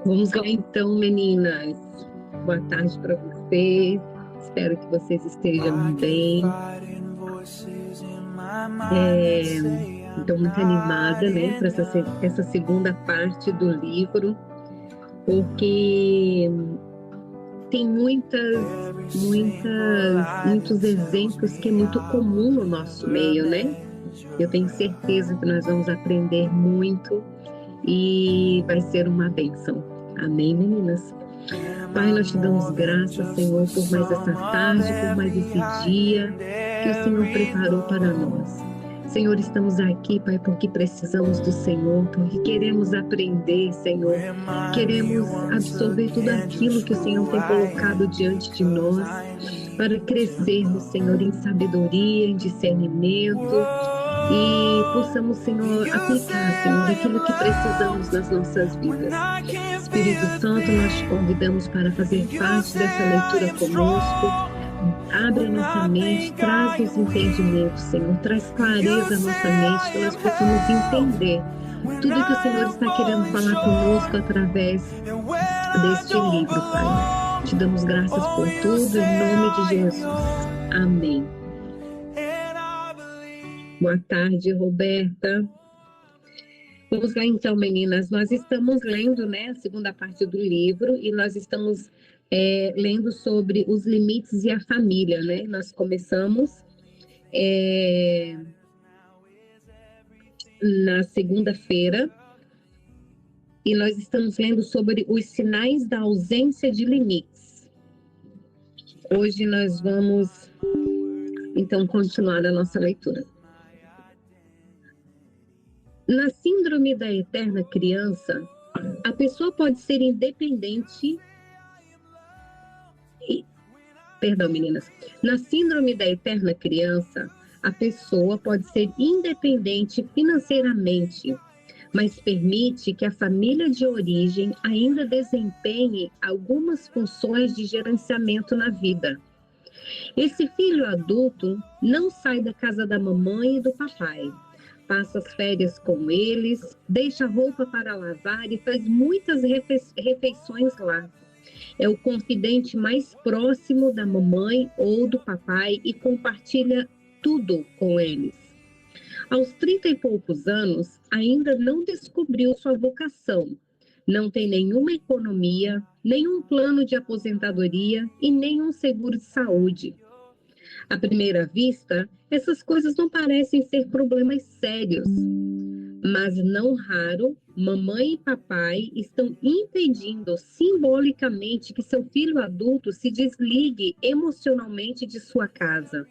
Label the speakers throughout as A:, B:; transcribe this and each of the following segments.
A: Vamos lá então, meninas. Boa tarde para vocês. Espero que vocês estejam bem. Estou muito animada, né, para essa segunda parte do livro, porque tem muitos exemplos que é muito comum no nosso meio, né? Eu tenho certeza que nós vamos aprender muito e vai ser uma bênção. Amém, meninas? Pai, nós te damos graças, Senhor, por mais essa tarde, por mais esse dia que o Senhor preparou para nós. Senhor, estamos aqui, Pai, porque precisamos do Senhor, porque queremos aprender, Senhor. Queremos absorver tudo aquilo que o Senhor tem colocado diante de nós, para crescermos, Senhor, em sabedoria, em discernimento, e possamos, Senhor, aplicar, Senhor, aquilo que precisamos nas nossas vidas. Espírito Santo, nós te convidamos para fazer parte dessa leitura conosco. Abre a nossa mente, traz os entendimentos, Senhor, traz clareza à nossa mente, que nós possamos entender tudo que o Senhor está querendo falar conosco através deste livro, Pai. Te damos graças por tudo, em nome de Jesus. Amém. Boa tarde, Roberta. Vamos lá então, meninas. Nós estamos lendo, né, a segunda parte do livro, e nós estamos lendo sobre os limites e a família, né? Nós começamos na segunda-feira e nós estamos lendo sobre os sinais da ausência de limites. Hoje nós vamos então continuar a nossa leitura. Na síndrome da eterna criança, a pessoa pode ser independente. Perdão, meninas. Na síndrome da eterna criança, a pessoa pode ser independente financeiramente, mas permite que a família de origem ainda desempenhe algumas funções de gerenciamento na vida. Esse filho adulto não sai da casa da mamãe e do papai. Passa as férias com eles, deixa roupa para lavar e faz muitas refeições lá. É o confidente mais próximo da mamãe ou do papai e compartilha tudo com eles. Aos 30 e poucos anos, ainda não descobriu sua vocação. Não tem nenhuma economia, nenhum plano de aposentadoria e nenhum seguro de saúde. À primeira vista, essas coisas não parecem ser problemas sérios. Mas não raro, mamãe e papai estão impedindo simbolicamente que seu filho adulto se desligue emocionalmente de sua casa.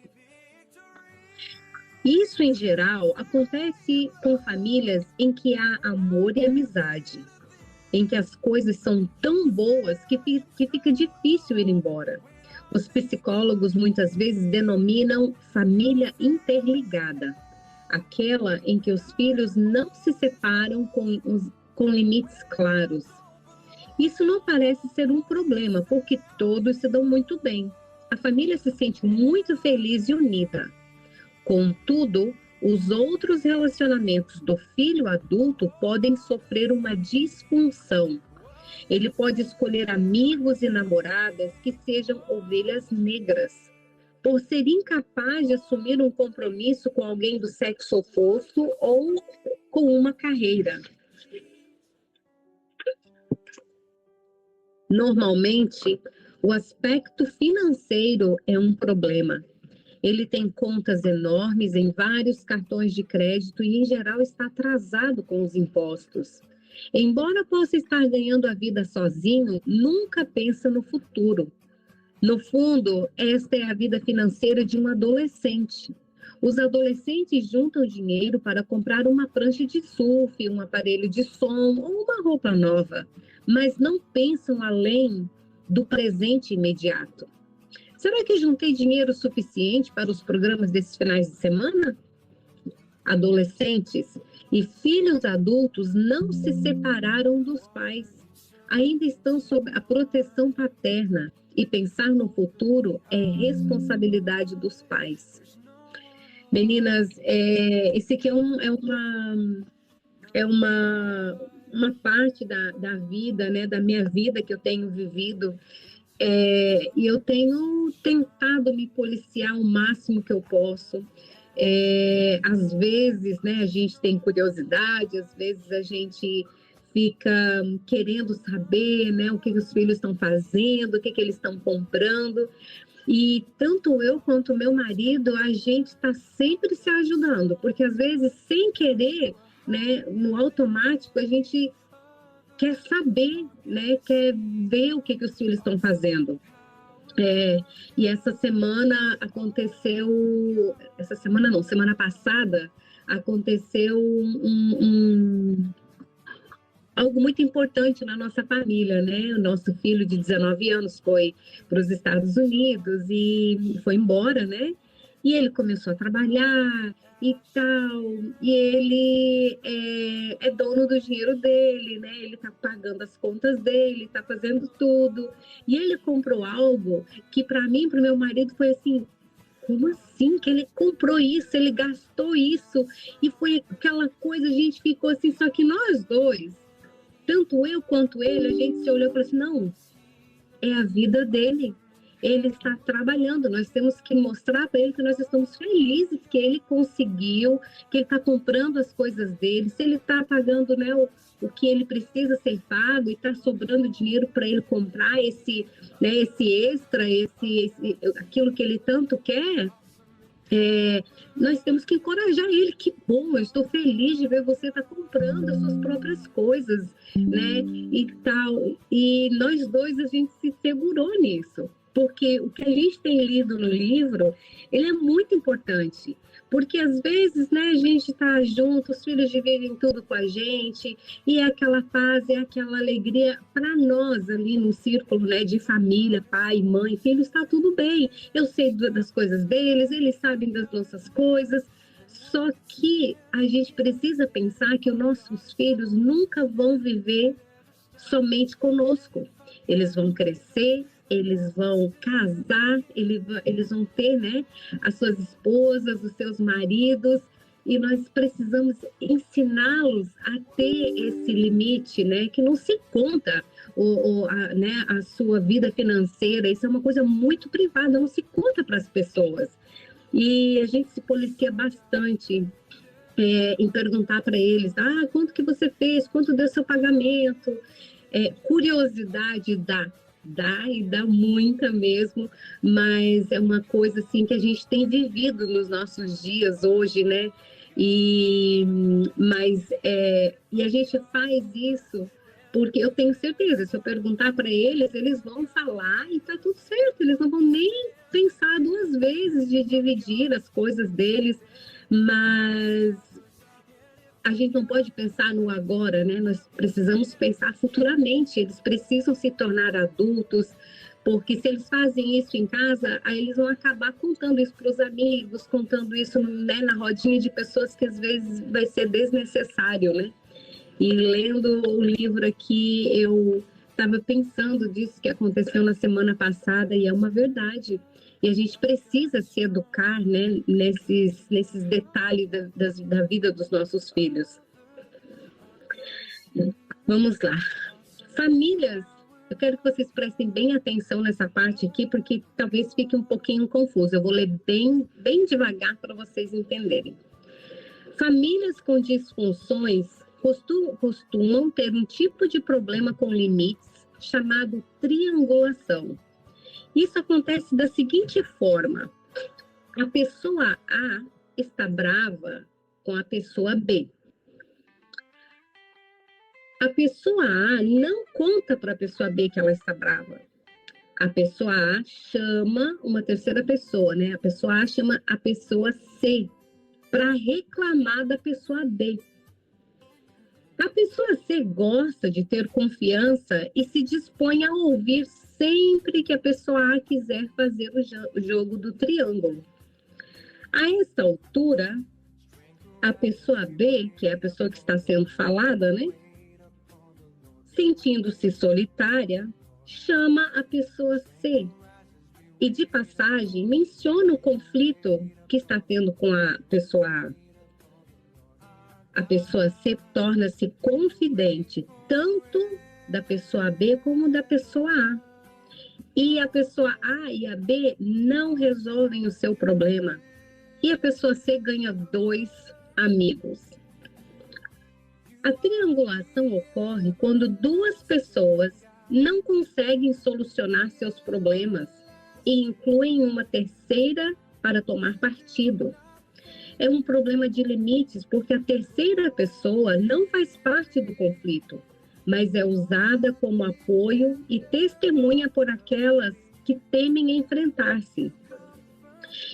A: Isso, em geral, acontece com famílias em que há amor e amizade, em que as coisas são tão boas que fica difícil ir embora. Os psicólogos muitas vezes denominam família interligada, aquela em que os filhos não se separam com limites claros. Isso não parece ser um problema, porque todos se dão muito bem. A família se sente muito feliz e unida. Contudo, os outros relacionamentos do filho adulto podem sofrer uma disfunção. Ele pode escolher amigos e namoradas que sejam ovelhas negras, por ser incapaz de assumir um compromisso com alguém do sexo oposto ou com uma carreira. Normalmente, o aspecto financeiro é um problema. Ele tem contas enormes em vários cartões de crédito e, em geral, está atrasado com os impostos. Embora possa estar ganhando a vida sozinho, nunca pensa no futuro. No fundo, esta é a vida financeira de um adolescente. Os adolescentes juntam dinheiro para comprar uma prancha de surf, um aparelho de som ou uma roupa nova, mas não pensam além do presente imediato. Será que juntei dinheiro suficiente para os programas desses finais de semana? Adolescentes e filhos adultos não se separaram dos pais. Ainda estão sob a proteção paterna e pensar no futuro é responsabilidade dos pais. Meninas, esse aqui é uma uma parte da vida, né, da minha vida que eu tenho vivido, e eu tenho tentado me policiar o máximo que eu posso. Às vezes, né, a gente tem curiosidade, às vezes a gente fica querendo saber, né, o que os filhos estão fazendo, o que eles estão comprando. E tanto eu quanto meu marido, a gente está sempre se ajudando, porque às vezes, sem querer, né, no automático, a gente quer saber, né, quer ver o que os filhos estão fazendo. E essa semana aconteceu, essa semana não, semana passada, aconteceu algo muito importante na nossa família, né? O nosso filho de 19 anos foi para os Estados Unidos e foi embora, né? E ele começou a trabalhar e tal, e ele é dono do dinheiro dele, né? Ele tá pagando as contas dele, tá fazendo tudo. E ele comprou algo que para mim, para o meu marido, foi assim, como assim que ele comprou isso, ele gastou isso? E foi aquela coisa, a gente ficou assim, só que nós dois, tanto eu quanto ele, a gente se olhou e falou assim, não, é a vida dele. Ele está trabalhando, nós temos que mostrar para ele que nós estamos felizes que ele conseguiu, que ele está comprando as coisas dele, se ele está pagando, né, o que ele precisa ser pago e está sobrando dinheiro para ele comprar esse, né, esse extra, aquilo que ele tanto quer, nós temos que encorajar ele. Que bom, eu estou feliz de ver você estar comprando as suas próprias coisas, né? E tal. E nós dois, a gente se segurou nisso. Porque o que a gente tem lido no livro, ele é muito importante. Porque às vezes, né, a gente está junto, os filhos dividem tudo com a gente, e é aquela paz, é aquela alegria para nós ali no círculo, né, de família, pai, mãe, filhos, está tudo bem. Eu sei das coisas deles, eles sabem das nossas coisas. Só que a gente precisa pensar que os nossos filhos nunca vão viver somente conosco. Eles vão crescer, eles vão casar, eles vão ter, né, as suas esposas, os seus maridos, e nós precisamos ensiná-los a ter esse limite, né, que não se conta né, a sua vida financeira. Isso é uma coisa muito privada, não se conta para as pessoas. E a gente se policia bastante em perguntar para eles, quanto que você fez, quanto deu seu pagamento. Curiosidade dá e dá muita mesmo, mas é uma coisa assim que a gente tem vivido nos nossos dias hoje, né? E a gente faz isso porque eu tenho certeza, se eu perguntar para eles, eles vão falar e tá tudo certo, eles não vão nem pensar duas vezes de dividir as coisas deles, mas a gente não pode pensar no agora, né? Nós precisamos pensar futuramente. Eles precisam se tornar adultos, porque se eles fazem isso em casa, aí eles vão acabar contando isso para os amigos, contando isso, né, na rodinha de pessoas que às vezes vai ser desnecessário, né? E lendo o livro aqui, eu estava pensando disso que aconteceu na semana passada, e é uma verdade. E a gente precisa se educar, né, nesses detalhes da vida dos nossos filhos. Vamos lá. Famílias, eu quero que vocês prestem bem atenção nessa parte aqui, porque talvez fique um pouquinho confuso. Eu vou ler bem devagar para vocês entenderem. Famílias com disfunções costumam ter um tipo de problema com limites chamado triangulação. Isso acontece da seguinte forma: a pessoa A está brava com a pessoa B. A pessoa A não conta para a pessoa B que ela está brava. A pessoa A chama uma terceira pessoa, né? A pessoa A chama a pessoa C para reclamar da pessoa B. A pessoa C gosta de ter confiança e se dispõe a ouvir sempre que a pessoa A quiser fazer o jogo do triângulo. A essa altura, a pessoa B, que é a pessoa que está sendo falada, né, sentindo-se solitária, chama a pessoa C e, de passagem, menciona o conflito que está tendo com a pessoa A. A pessoa C torna-se confidente tanto da pessoa B como da pessoa A. E a pessoa A e a B não resolvem o seu problema. E a pessoa C ganha 2 amigos. A triangulação ocorre quando 2 pessoas não conseguem solucionar seus problemas e incluem uma terceira para tomar partido. É um problema de limites porque a terceira pessoa não faz parte do conflito, mas é usada como apoio e testemunha por aquelas que temem enfrentar-se.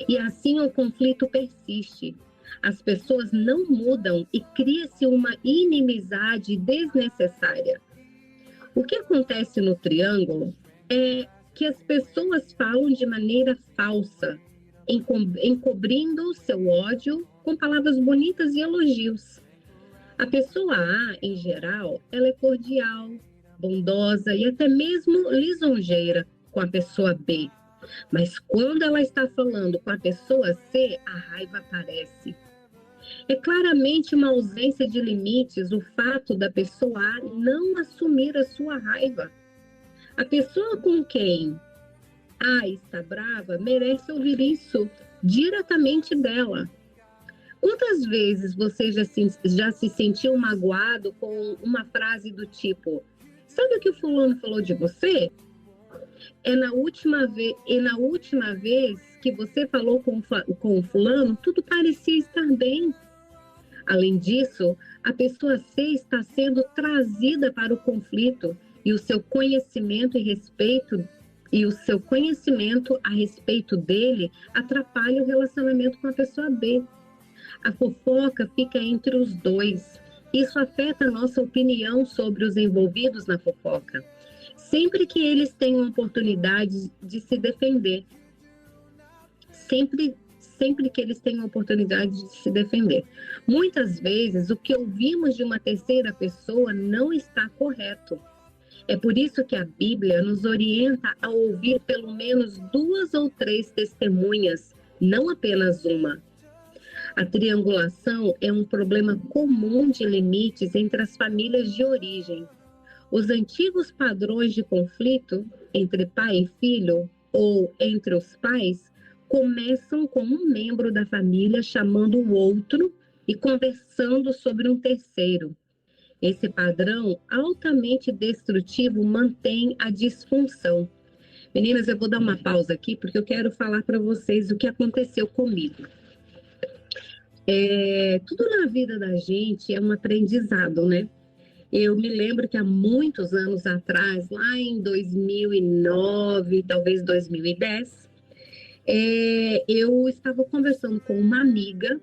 A: E assim o conflito persiste. As pessoas não mudam e cria-se uma inimizade desnecessária. O que acontece no triângulo é que as pessoas falam de maneira falsa, encobrindo seu ódio com palavras bonitas e elogios. A pessoa A, em geral, ela é cordial, bondosa e até mesmo lisonjeira com a pessoa B. Mas quando ela está falando com a pessoa C, a raiva aparece. É claramente uma ausência de limites o fato da pessoa A não assumir a sua raiva. A pessoa com quem A está brava merece ouvir isso diretamente dela. Quantas vezes você já se sentiu magoado com uma frase do tipo: sabe o que o fulano falou de você? Na última vez que você falou com o fulano, tudo parecia estar bem. Além disso, a pessoa C está sendo trazida para o conflito e o seu conhecimento a respeito dele atrapalha o relacionamento com a pessoa B. A fofoca fica entre os dois. Isso afeta a nossa opinião sobre os envolvidos na fofoca. Sempre que eles têm uma oportunidade de se defender. Sempre que eles têm uma oportunidade de se defender. Muitas vezes, o que ouvimos de uma terceira pessoa não está correto. É por isso que a Bíblia nos orienta a ouvir pelo menos 2 ou 3 testemunhas, não apenas uma. A triangulação é um problema comum de limites entre as famílias de origem. Os antigos padrões de conflito entre pai e filho, ou entre os pais, começam com um membro da família chamando o outro e conversando sobre um terceiro. Esse padrão altamente destrutivo mantém a disfunção. Meninas, eu vou dar uma pausa aqui porque eu quero falar para vocês o que aconteceu comigo. Tudo na vida da gente é um aprendizado, né? Eu me lembro que há muitos anos atrás, lá em 2009, talvez 2010, eu estava conversando com uma amiga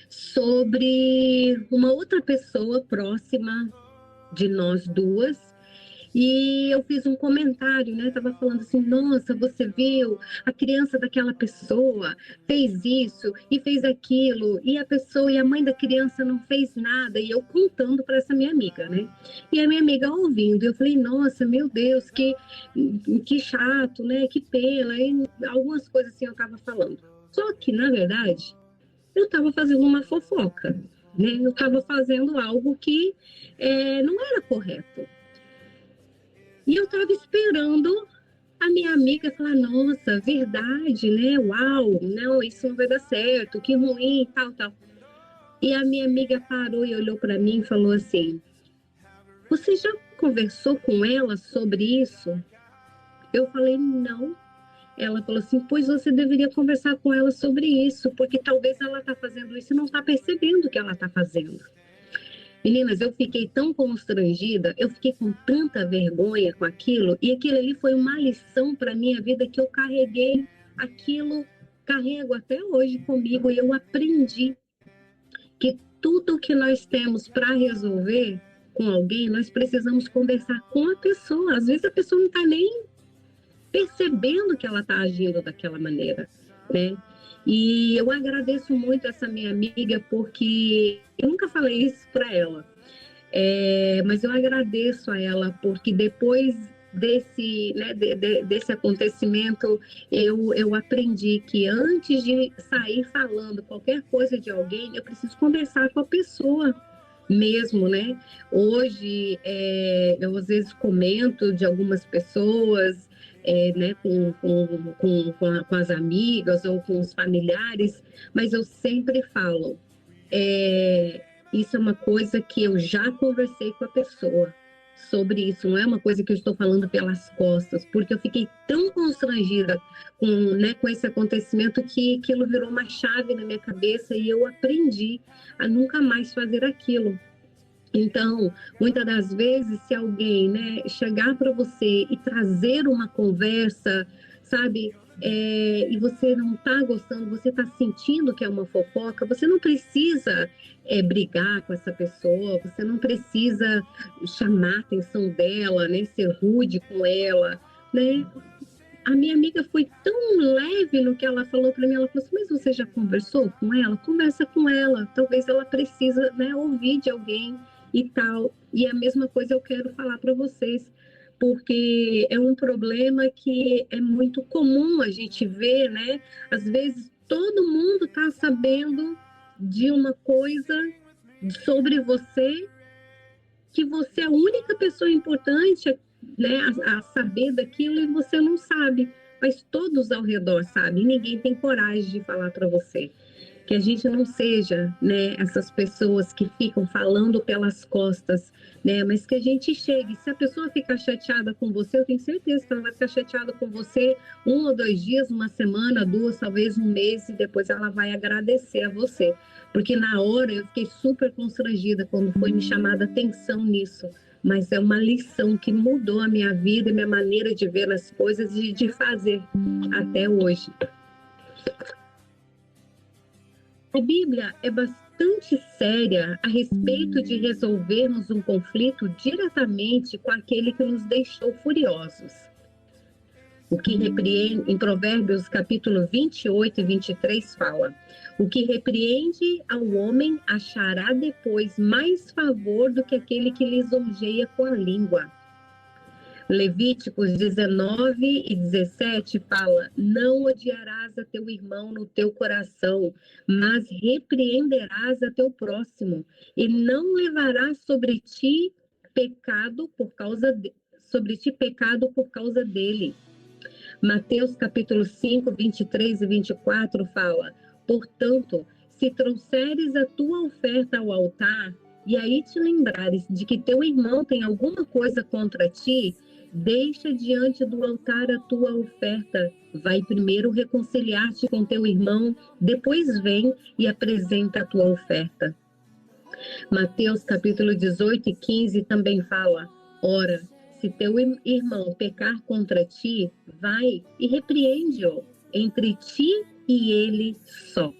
A: sobre uma outra pessoa próxima de nós duas. E eu fiz um comentário, né? Tava falando assim: nossa, você viu? A criança daquela pessoa fez isso e fez aquilo, e a pessoa e a mãe da criança não fez nada. E eu contando para essa minha amiga, né? E a minha amiga ouvindo, eu falei: nossa, meu Deus, que chato, né? Que pena. E algumas coisas assim eu tava falando. Só que, na verdade, eu estava fazendo uma fofoca, né? Eu estava fazendo algo que não era correto. E eu estava esperando a minha amiga falar: nossa, verdade, né? Uau, não, isso não vai dar certo, que ruim, tal, tal. E a minha amiga parou e olhou para mim e falou assim: você já conversou com ela sobre isso? Eu falei: não. Ela falou assim: pois você deveria conversar com ela sobre isso, porque talvez ela está fazendo isso e não está percebendo o que ela está fazendo. Meninas, eu fiquei tão constrangida, eu fiquei com tanta vergonha com aquilo, e aquilo ali foi uma lição para a minha vida que eu carreguei aquilo, carrego até hoje comigo, e eu aprendi que tudo que nós temos para resolver com alguém, nós precisamos conversar com a pessoa. Às vezes a pessoa não está nem percebendo que ela está agindo daquela maneira, né? E eu agradeço muito essa minha amiga, porque eu nunca falei isso para ela, mas eu agradeço a ela, porque depois desse, né, desse acontecimento, eu aprendi que antes de sair falando qualquer coisa de alguém, eu preciso conversar com a pessoa mesmo, né? Hoje, eu às vezes comento de algumas pessoas, né, com as amigas ou com os familiares, mas eu sempre falo, isso é uma coisa que eu já conversei com a pessoa sobre isso, não é uma coisa que eu estou falando pelas costas, porque eu fiquei tão constrangida né, com esse acontecimento que aquilo virou uma chave na minha cabeça e eu aprendi a nunca mais fazer aquilo. Então, muitas das vezes, se alguém, né, chegar para você e trazer uma conversa, sabe, e você não está gostando, você está sentindo que é uma fofoca, você não precisa brigar com essa pessoa, você não precisa chamar a atenção dela, né, ser rude com ela, né? A minha amiga foi tão leve no que ela falou para mim. Ela falou assim: mas você já conversou com ela? Conversa com ela. Talvez ela precisa, né, ouvir de alguém e tal. E a mesma coisa eu quero falar para vocês, porque é um problema que é muito comum a gente ver, né? Às vezes todo mundo está sabendo de uma coisa sobre você, que você é a única pessoa importante, né, a saber daquilo e você não sabe, mas todos ao redor sabem, ninguém tem coragem de falar para você. Que a gente não seja, né, essas pessoas que ficam falando pelas costas, né, mas que a gente chegue. Se a pessoa ficar chateada com você, eu tenho certeza que ela vai ficar chateada com você 1 ou 2 dias, uma semana, 2, talvez um mês, e depois ela vai agradecer a você. Porque na hora eu fiquei super constrangida quando foi me chamada atenção nisso. Mas é uma lição que mudou a minha vida, minha maneira de ver as coisas e de fazer até hoje. A Bíblia é bastante séria a respeito de resolvermos um conflito diretamente com aquele que nos deixou furiosos. O que repreende, em Provérbios capítulo 28 e 23 fala: o que repreende ao homem achará depois mais favor do que aquele que lisonjeia com a língua. Levíticos 19 e 17 fala: não odiarás a teu irmão no teu coração, mas repreenderás a teu próximo, e não levarás sobre ti pecado por causa dele. Mateus capítulo 5, 23 e 24 fala: portanto, se trouxeres a tua oferta ao altar, e aí te lembrares de que teu irmão tem alguma coisa contra ti, deixa diante do altar a tua oferta. Vai primeiro reconciliar-te com teu irmão, depois vem e apresenta a tua oferta. Mateus capítulo 18 e 15 também fala: ora, se teu irmão pecar contra ti, vai e repreende-o entre ti e ele só.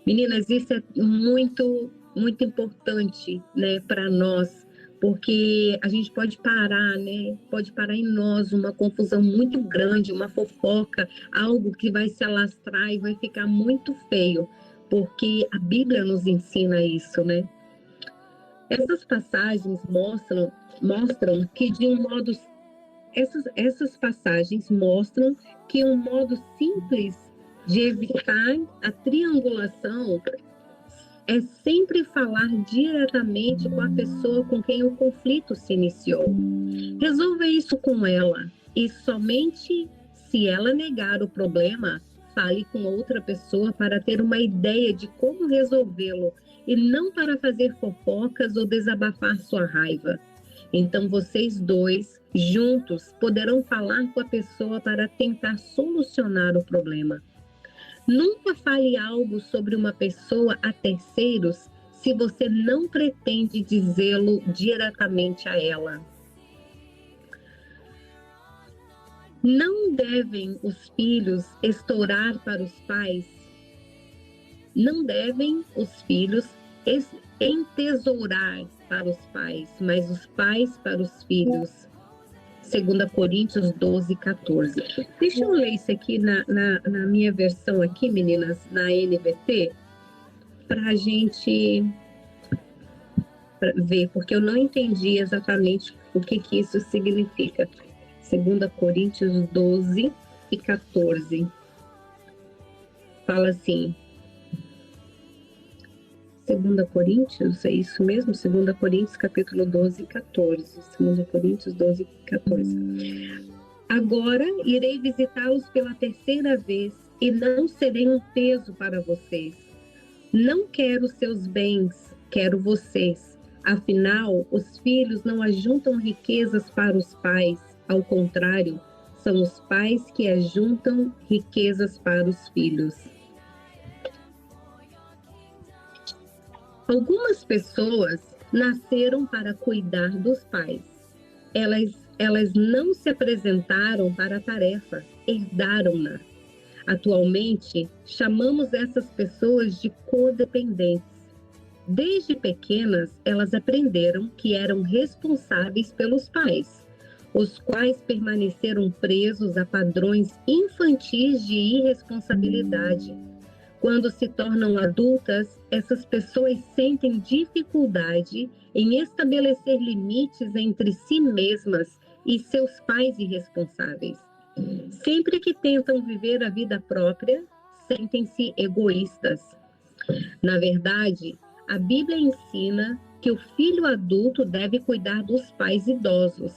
A: Meninas, isso é muito, muito importante, né, para nós, porque a gente pode parar, né? Pode parar em nós uma confusão muito grande, uma fofoca, algo que vai se alastrar e vai ficar muito feio, porque a Bíblia nos ensina isso, né? Essas passagens mostram que de um modo essas passagens mostram que um modo simples de evitar a triangulação é sempre falar diretamente com a pessoa com quem o conflito se iniciou. Resolva isso com ela e somente se ela negar o problema, fale com outra pessoa para ter uma ideia de como resolvê-lo e não para fazer fofocas ou desabafar sua raiva. Então, vocês dois, juntos, poderão falar com a pessoa para tentar solucionar o problema. Nunca fale algo sobre uma pessoa a terceiros se você não pretende dizê-lo diretamente a ela. Não devem os filhos estourar para os pais? Não devem os filhos entesourar para os pais, mas os pais para os filhos. 2 Coríntios 12, 14. Deixa eu ler isso aqui na minha versão aqui, meninas, na NVT, para a gente ver, porque eu não entendi exatamente o que isso significa. 2 Coríntios 12 e 14. Fala assim, 2 Coríntios, é isso mesmo? 2 Coríntios, capítulo 12 e 14. 2 Coríntios 12 e 14. Agora irei visitá-los pela terceira vez e não serei um peso para vocês. Não quero seus bens, quero vocês. Afinal, os filhos não ajuntam riquezas para os pais. Ao contrário, são os pais que ajuntam riquezas para os filhos. Algumas pessoas nasceram para cuidar dos pais. Elas não se apresentaram para a tarefa, herdaram-na. Atualmente, chamamos essas pessoas de codependentes. Desde pequenas, elas aprenderam que eram responsáveis pelos pais, os quais permaneceram presos a padrões infantis de irresponsabilidade. Quando se tornam adultas, essas pessoas sentem dificuldade em estabelecer limites entre si mesmas e seus pais irresponsáveis. Sempre que tentam viver a vida própria, sentem-se egoístas. Na verdade, a Bíblia ensina que o filho adulto deve cuidar dos pais idosos.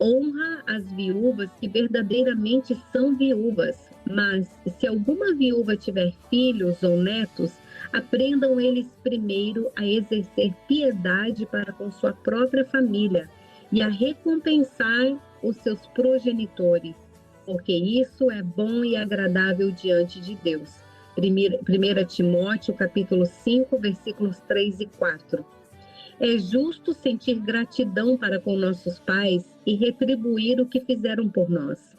A: Honra as viúvas que verdadeiramente são viúvas, mas se alguma viúva tiver filhos ou netos, aprendam eles primeiro a exercer piedade para com sua própria família e a recompensar os seus progenitores, porque isso é bom e agradável diante de Deus. 1 Timóteo, capítulo 5, versículos 3 e 4. É justo sentir gratidão para com nossos pais e retribuir o que fizeram por nós.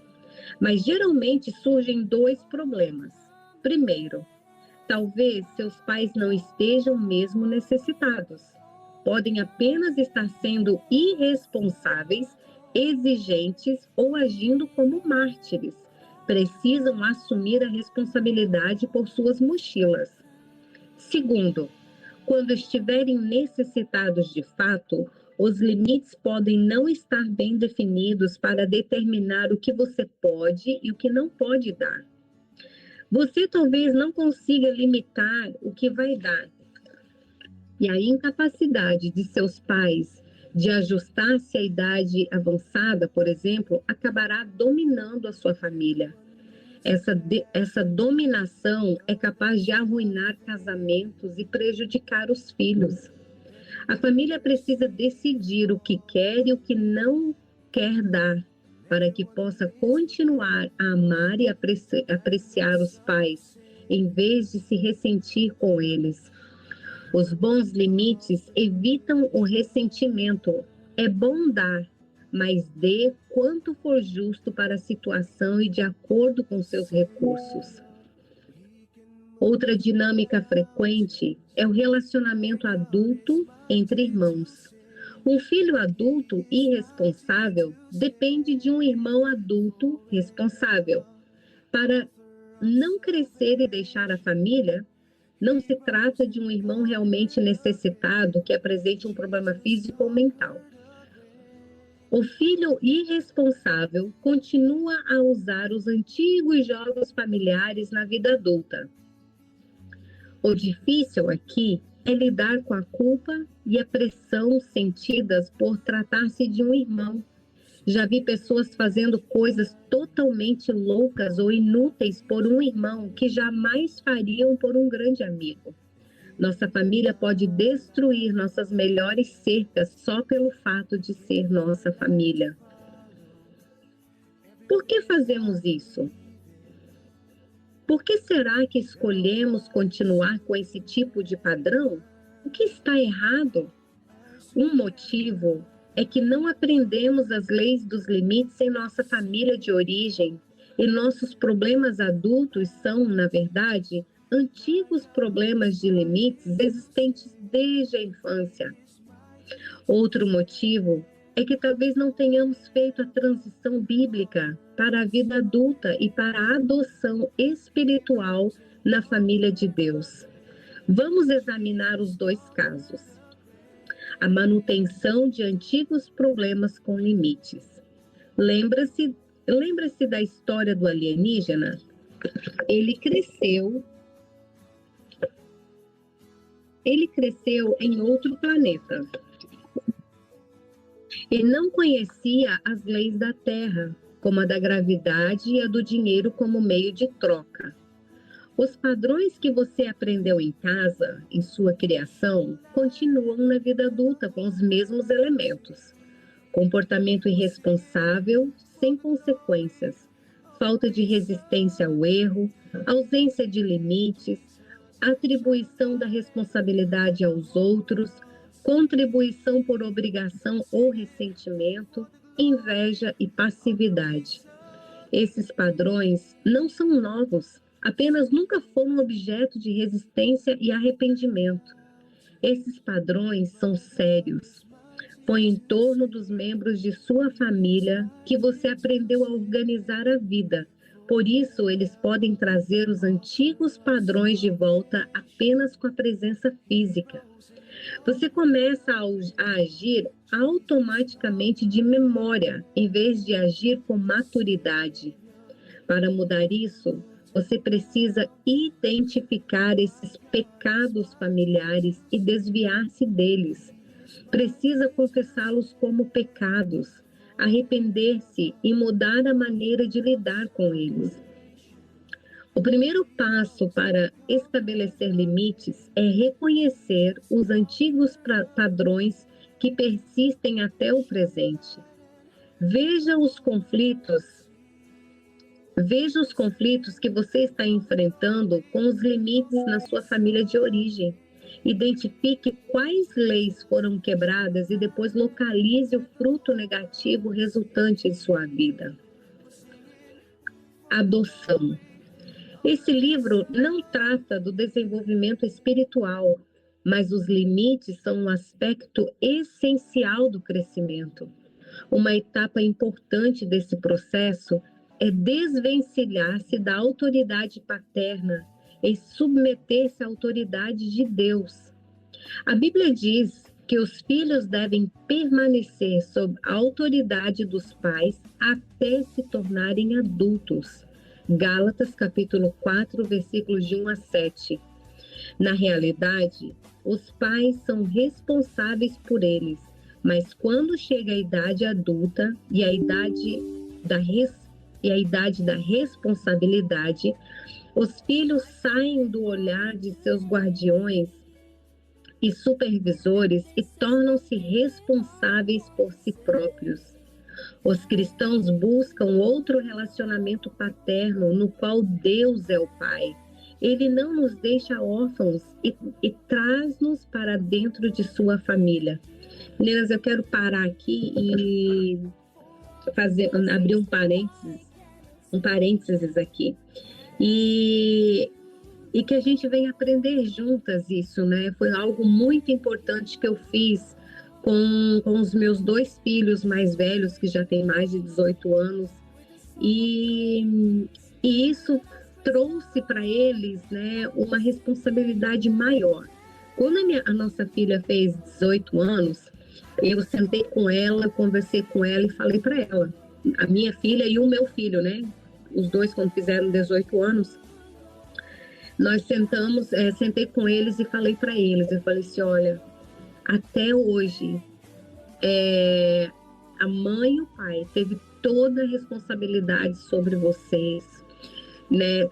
A: Mas geralmente surgem dois problemas. Primeiro, talvez seus pais não estejam mesmo necessitados. Podem apenas estar sendo irresponsáveis, exigentes ou agindo como mártires. Precisam assumir a responsabilidade por suas mochilas. Segundo, quando estiverem necessitados de fato, os limites podem não estar bem definidos para determinar o que você pode e o que não pode dar. Você talvez não consiga limitar o que vai dar. E a incapacidade de seus pais de ajustar-se à idade avançada, por exemplo, acabará dominando a sua família. Essa dominação é capaz de arruinar casamentos e prejudicar os filhos. A família precisa decidir o que quer e o que não quer dar, para que possa continuar a amar e apreciar os pais, em vez de se ressentir com eles. Os bons limites evitam o ressentimento. É bom dar, mas dê quanto for justo para a situação e de acordo com seus recursos. Outra dinâmica frequente é o relacionamento adulto entre irmãos. Um filho adulto irresponsável depende de um irmão adulto responsável. Para não crescer e deixar a família, não se trata de um irmão realmente necessitado que apresente um problema físico ou mental. O filho irresponsável continua a usar os antigos jogos familiares na vida adulta. O difícil aqui é lidar com a culpa e a pressão sentidas por tratar-se de um irmão. Já vi pessoas fazendo coisas totalmente loucas ou inúteis por um irmão que jamais fariam por um grande amigo. Nossa família pode destruir nossas melhores cercas só pelo fato de ser nossa família. Por que fazemos isso? Por que será que escolhemos continuar com esse tipo de padrão? O que está errado? Um motivo é que não aprendemos as leis dos limites em nossa família de origem e nossos problemas adultos são, na verdade, antigos problemas de limites existentes desde a infância. Outro motivo é que talvez não tenhamos feito a transição bíblica para a vida adulta e para a adoção espiritual na família de Deus. Vamos examinar os dois casos. a manutenção de antigos problemas com limites. Lembra-se da história do alienígena? Ele cresceu em outro planeta. Ele não conhecia as leis da Terra, como a da gravidade e a do dinheiro como meio de troca. Os padrões que você aprendeu em casa, em sua criação, continuam na vida adulta com os mesmos elementos. Comportamento irresponsável, sem consequências, falta de resistência ao erro, ausência de limites, atribuição da responsabilidade aos outros, contribuição por obrigação ou ressentimento, inveja e passividade. Esses padrões não são novos, apenas nunca foram objeto de resistência e arrependimento. Esses padrões são sérios. Foi em torno dos membros de sua família que você aprendeu a organizar a vida. Por isso, eles podem trazer os antigos padrões de volta apenas com a presença física. Você começa a agir automaticamente de memória, em vez de agir com maturidade. Para mudar isso, você precisa identificar esses pecados familiares e desviar-se deles. Precisa confessá-los como pecados, arrepender-se e mudar a maneira de lidar com eles. O primeiro passo para estabelecer limites é reconhecer os antigos padrões que persistem até o presente. Veja os conflitos que você está enfrentando com os limites na sua família de origem. Identifique quais leis foram quebradas e depois localize o fruto negativo resultante de sua vida. Adoção. Esse livro não trata do desenvolvimento espiritual, mas os limites são um aspecto essencial do crescimento. Uma etapa importante desse processo é desvencilhar-se da autoridade paterna e submeter-se à autoridade de Deus. A Bíblia diz que os filhos devem permanecer sob a autoridade dos pais até se tornarem adultos. Gálatas capítulo 4, versículos de 1 a 7. Na realidade, os pais são responsáveis por eles, mas quando chega a idade adulta e a idade da responsabilidade, os filhos saem do olhar de seus guardiões e supervisores e tornam-se responsáveis por si próprios. Os cristãos buscam outro relacionamento paterno no qual Deus é o Pai. Ele não nos deixa órfãos e traz-nos para dentro de sua família. Meninas, eu quero parar aqui e abrir um parênteses aqui. E que a gente venha aprender juntas isso, né? Foi algo muito importante que eu fiz com os meus 2 filhos mais velhos, que já têm mais de 18 anos. E isso trouxe para eles, né, uma responsabilidade maior. Quando a nossa filha fez 18 anos, eu sentei com ela, conversei com ela e falei para ela, a minha filha e o meu filho, né? Os 2 quando fizeram 18 anos, nós sentei com eles e falei para eles, eu falei assim, olha, até hoje, a mãe e o pai teve toda a responsabilidade sobre vocês, né?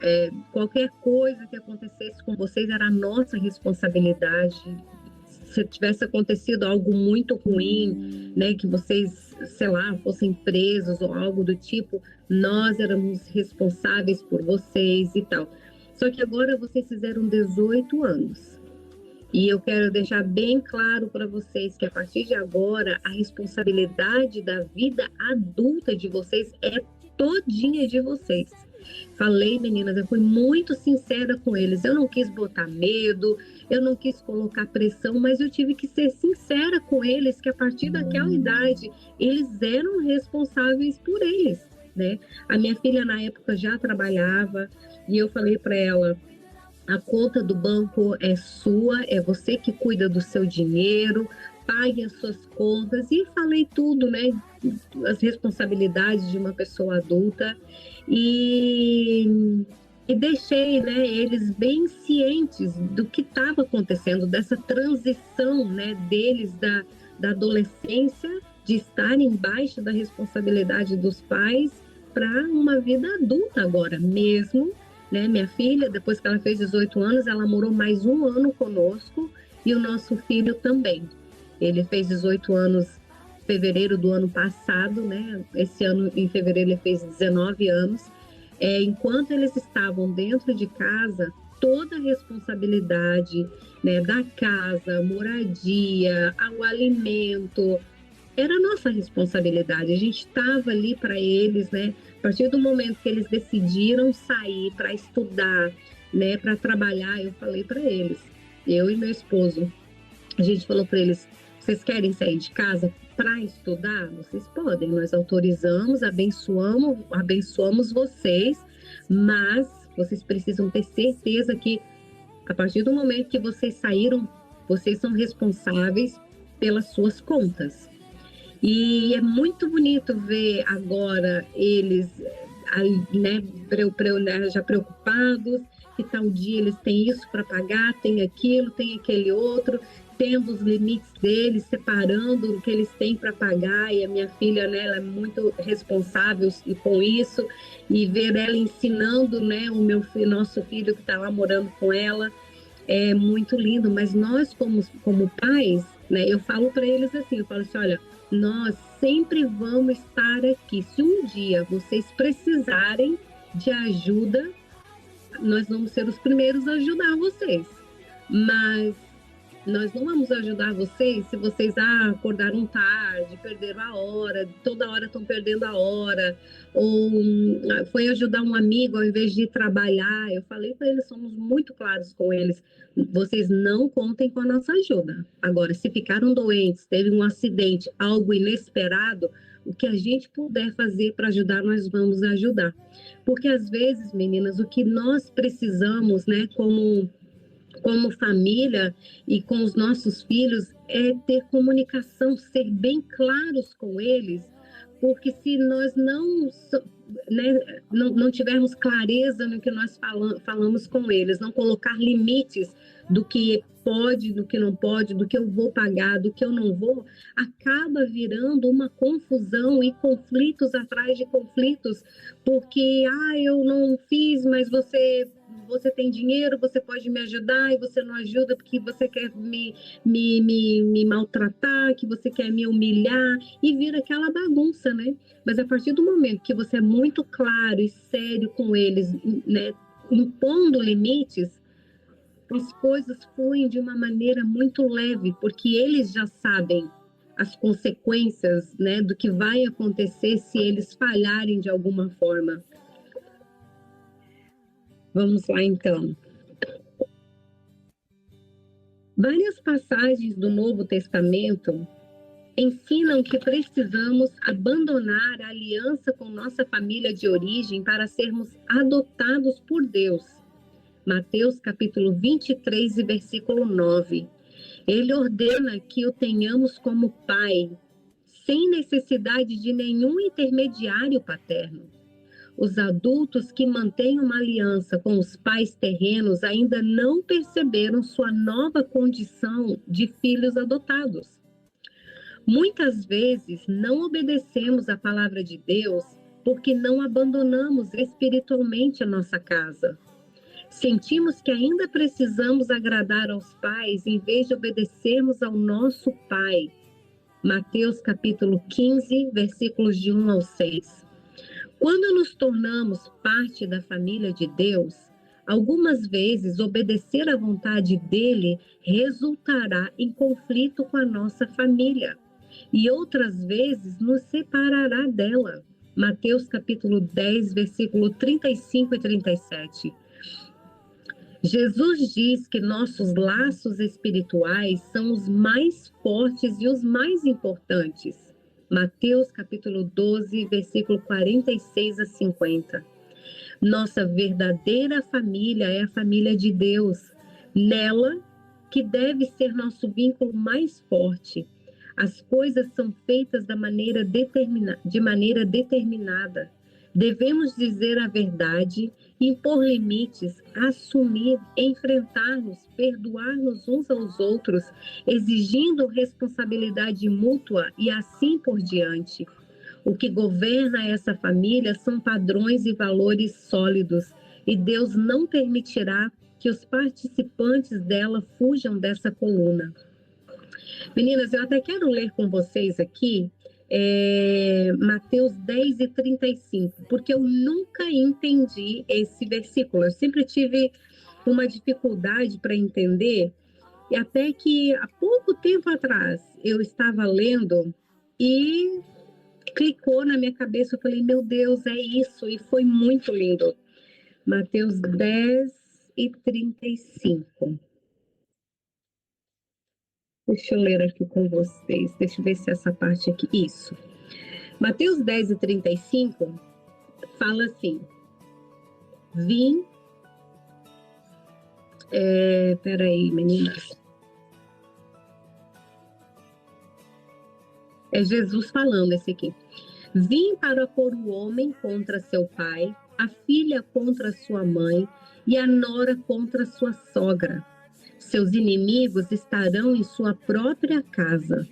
A: Qualquer coisa que acontecesse com vocês era a nossa responsabilidade. Se tivesse acontecido algo muito ruim, né, que vocês, sei lá, fossem presos ou algo do tipo, nós éramos responsáveis por vocês e tal. Só que agora vocês fizeram 18 anos. E eu quero deixar bem claro para vocês que a partir de agora, a responsabilidade da vida adulta de vocês é todinha de vocês. Falei, meninas, eu fui muito sincera com eles. Eu não quis botar medo, eu não quis colocar pressão, mas eu tive que ser sincera com eles que a partir daquela idade, eles eram responsáveis por eles, né? A minha filha na época já trabalhava e eu falei para ela, a conta do banco é sua, é você que cuida do seu dinheiro, pague as suas contas, e falei tudo, né? As responsabilidades de uma pessoa adulta, e, e deixei, né, eles bem cientes do que estava acontecendo, dessa transição, né, deles da adolescência, de estar embaixo da responsabilidade dos pais, para uma vida adulta agora mesmo, né? Minha filha, depois que ela fez 18 anos, ela morou mais um ano conosco, e o nosso filho também. Ele fez 18 anos em fevereiro do ano passado, né? Esse ano, em fevereiro, ele fez 19 anos. Enquanto eles estavam dentro de casa, toda a responsabilidade, né, da casa, moradia, o alimento, era nossa responsabilidade. A gente estava ali para eles, né? A partir do momento que eles decidiram sair para estudar, né, para trabalhar, eu falei para eles, eu e meu esposo, a gente falou para eles: vocês querem sair de casa para estudar? Vocês podem, nós autorizamos, abençoamos vocês, mas vocês precisam ter certeza que a partir do momento que vocês saíram, vocês são responsáveis pelas suas contas. E é muito bonito ver agora eles, né, já preocupados, que tal dia eles têm isso para pagar, tem aquilo, tem aquele outro, tendo os limites deles, separando o que eles têm para pagar. E a minha filha, né, ela é muito responsável com isso, e ver ela ensinando, né, nosso filho que está lá morando com ela, é muito lindo. Mas nós, como pais, né, eu falo para eles assim, eu falo assim: olha, nós sempre vamos estar aqui. Se um dia vocês precisarem de ajuda, nós vamos ser os primeiros a ajudar vocês. Mas nós não vamos ajudar vocês se vocês acordaram tarde, perderam a hora, toda hora estão perdendo a hora, ou foi ajudar um amigo ao invés de ir trabalhar. Eu falei para eles, somos muito claros com eles: vocês não contem com a nossa ajuda. Agora, se ficaram doentes, teve um acidente, algo inesperado, o que a gente puder fazer para ajudar, nós vamos ajudar. Porque às vezes, meninas, o que nós precisamos, né, como família e com os nossos filhos, é ter comunicação, ser bem claros com eles, porque se nós né, não tivermos clareza no que nós falamos com eles, não colocar limites do que pode, do que não pode, do que eu vou pagar, do que eu não vou, acaba virando uma confusão e conflitos atrás de conflitos, porque eu não fiz, mas você tem dinheiro, você pode me ajudar, e você não ajuda porque você quer me maltratar, que você quer me humilhar, e vira aquela bagunça, né? Mas a partir do momento que você é muito claro e sério com eles, né, impondo limites, as coisas fluem de uma maneira muito leve, porque eles já sabem as consequências, né, do que vai acontecer se eles falharem de alguma forma. Vamos lá, então. Várias passagens do Novo Testamento ensinam que precisamos abandonar a aliança com nossa família de origem para sermos adotados por Deus. Mateus capítulo 23 e versículo 9. Ele ordena que o tenhamos como pai, sem necessidade de nenhum intermediário paterno. Os adultos que mantêm uma aliança com os pais terrenos ainda não perceberam sua nova condição de filhos adotados. Muitas vezes não obedecemos à palavra de Deus porque não abandonamos espiritualmente a nossa casa. Sentimos que ainda precisamos agradar aos pais em vez de obedecermos ao nosso Pai. Mateus capítulo 15, versículos de 1 ao 6. Quando nos tornamos parte da família de Deus, algumas vezes obedecer à vontade dele resultará em conflito com a nossa família, e outras vezes nos separará dela. Mateus capítulo 10, versículo 35 e 37. Jesus diz que nossos laços espirituais são os mais fortes e os mais importantes. Mateus capítulo 12, versículo 46 a 50. Nossa verdadeira família é a família de Deus. Nela que deve ser nosso vínculo mais forte. As coisas são feitas de maneira determinada. Devemos dizer a verdade, impor limites, assumir, enfrentar-nos, perdoar-nos uns aos outros, exigindo responsabilidade mútua e assim por diante. O que governa essa família são padrões e valores sólidos, e Deus não permitirá que os participantes dela fujam dessa coluna. Meninas, eu até quero ler com vocês aqui Mateus 10:35, porque eu nunca entendi esse versículo. Eu sempre tive uma dificuldade para entender, e até que há pouco tempo atrás eu estava lendo e clicou na minha cabeça. Eu falei, meu Deus, é isso, e foi muito lindo. Mateus 10:35. Deixa eu ler aqui com vocês. Deixa eu ver se essa parte aqui. Isso. Mateus 10:35 fala assim: Vim. Peraí, meninas. É Jesus falando esse aqui. Vim para pôr o homem contra seu pai, a filha contra sua mãe e a nora contra sua sogra. Seus inimigos estarão em sua própria casa.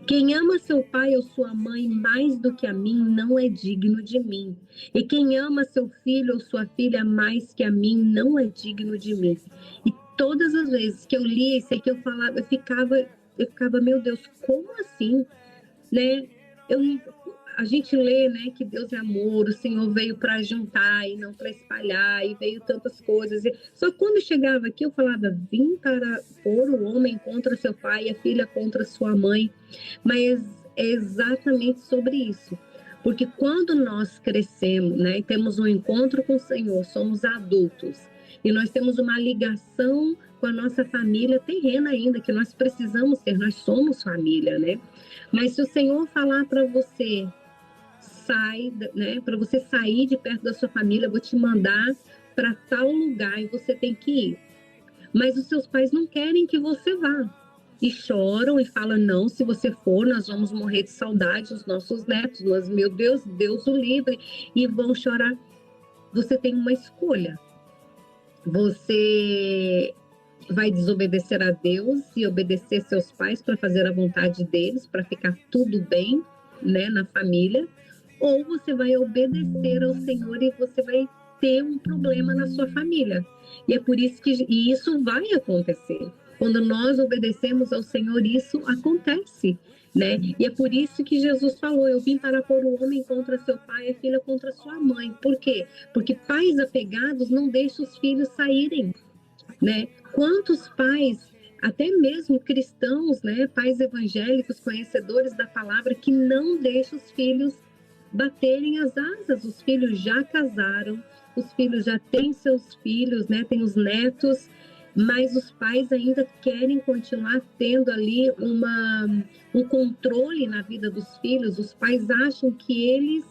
A: Quem ama seu pai ou sua mãe mais do que a mim não é digno de mim. E quem ama seu filho ou sua filha mais que a mim não é digno de mim. E todas as vezes que eu lia isso aqui, eu ficava, meu Deus, como assim? Né? A gente lê, né, que Deus é amor, o Senhor veio para juntar e não para espalhar, e veio tantas coisas. Só quando chegava aqui eu falava, vim para pôr o homem contra seu pai e a filha contra sua mãe. Mas é exatamente sobre isso. Porque quando nós crescemos, né, e temos um encontro com o Senhor, somos adultos, e nós temos uma ligação com a nossa família terrena ainda, que nós precisamos ter, nós somos família, né? Mas se o Senhor falar para você, né, para você sair de perto da sua família, eu vou te mandar para tal lugar e você tem que ir. Mas os seus pais não querem que você vá. E choram e falam, não, se você for, nós vamos morrer de saudade dos nossos netos. Mas, meu Deus, Deus o livre. E vão chorar. Você tem uma escolha. Você vai desobedecer a Deus e obedecer seus pais para fazer a vontade deles, para ficar tudo bem, né, na família, ou você vai obedecer ao Senhor e você vai ter um problema na sua família. E é por isso que isso vai acontecer. Quando nós obedecemos ao Senhor, isso acontece, né? E é por isso que Jesus falou, eu vim para pôr o homem contra seu pai e a filha contra sua mãe. Por quê? Porque pais apegados não deixam os filhos saírem, né? Quantos pais, até mesmo cristãos, né, pais evangélicos, conhecedores da palavra, que não deixam os filhos baterem as asas. Os filhos já casaram, os filhos já têm seus filhos, né, têm os netos, mas os pais ainda querem continuar tendo ali um controle na vida dos filhos. Os pais acham que eles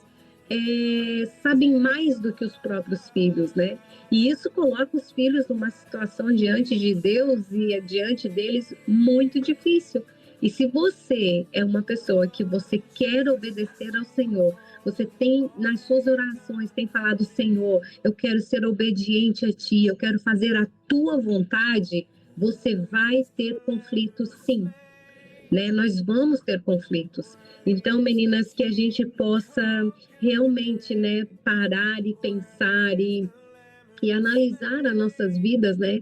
A: sabem mais do que os próprios filhos, né? E isso coloca os filhos numa situação diante de Deus e diante deles muito difícil. E se você é uma pessoa que você quer obedecer ao Senhor, você tem nas suas orações tem falado, Senhor, eu quero ser obediente a Ti, eu quero fazer a Tua vontade, você vai ter conflitos, sim. Né? Nós vamos ter conflitos. Então, meninas, que a gente possa realmente, né, parar e pensar e analisar as nossas vidas, né?